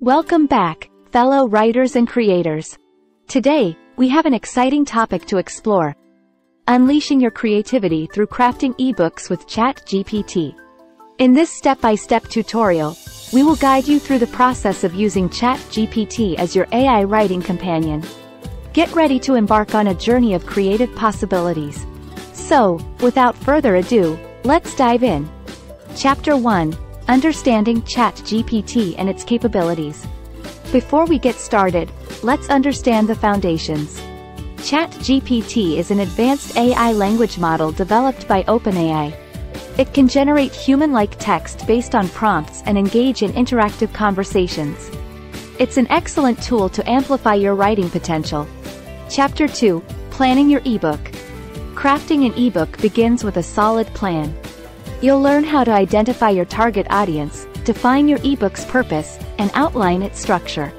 Welcome back, fellow writers and creators. Today, we have an exciting topic to explore. Unleashing your creativity through crafting ebooks with Chat GPT. In this step-by-step tutorial, we will guide you through the process of using Chat GPT as your AI writing companion. Get ready to embark on a journey of creative possibilities. So, without further ado, let's dive in. Chapter 1. Understanding Chat GPT and its capabilities. Before we get started, let's understand the foundations. Chat GPT is an advanced AI language model developed by OpenAI. It can generate human-like text based on prompts and engage in interactive conversations. It's an excellent tool to amplify your writing potential. Chapter 2. Planning your ebook. Crafting an ebook begins with a solid plan. You'll learn how to identify your target audience, define your ebook's purpose, and outline its structure.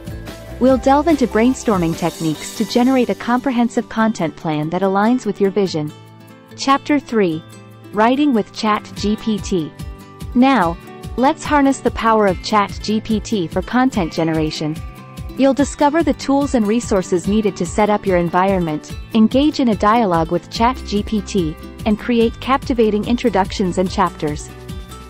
We'll delve into brainstorming techniques to generate a comprehensive content plan that aligns with your vision. Chapter 3. Writing with Chat GPT. Now, let's harness the power of Chat GPT for content generation. You'll discover the tools and resources needed to set up your environment, engage in a dialogue with Chat GPT, and create captivating introductions and chapters.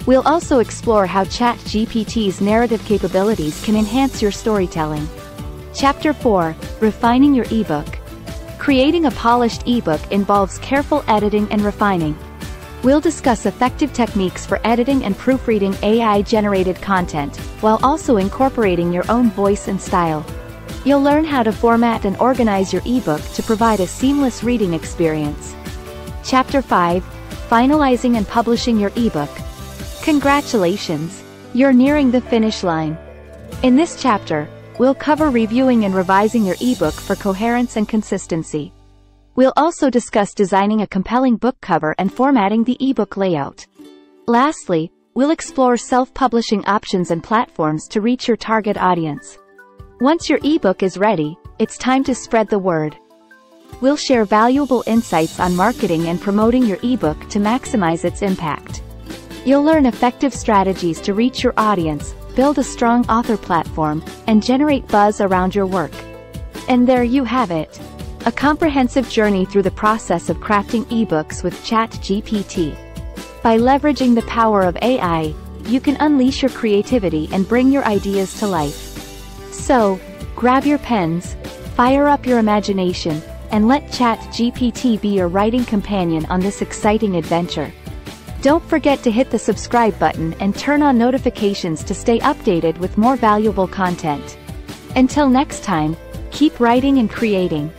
We'll also explore how Chat GPT's narrative capabilities can enhance your storytelling. Chapter 4. Refining your ebook. Creating a polished ebook involves careful editing and refining. We'll discuss effective techniques for editing and proofreading AI-generated content, while also incorporating your own voice and style. You'll learn how to format and organize your ebook to provide a seamless reading experience. Chapter 5. Finalizing and publishing your ebook. Congratulations! You're nearing the finish line. In this chapter, we'll cover reviewing and revising your ebook for coherence and consistency. We'll also discuss designing a compelling book cover and formatting the ebook layout. Lastly, we'll explore self-publishing options and platforms to reach your target audience. Once your ebook is ready, it's time to spread the word. We'll share valuable insights on marketing and promoting your ebook to maximize its impact. You'll learn effective strategies to reach your audience, build a strong author platform, and generate buzz around your work. And there you have it. A comprehensive journey through the process of crafting ebooks with Chat GPT. By leveraging the power of AI, you can unleash your creativity and bring your ideas to life. So, grab your pens, fire up your imagination, and let Chat GPT be your writing companion on this exciting adventure. Don't forget to hit the subscribe button and turn on notifications to stay updated with more valuable content. Until next time, keep writing and creating.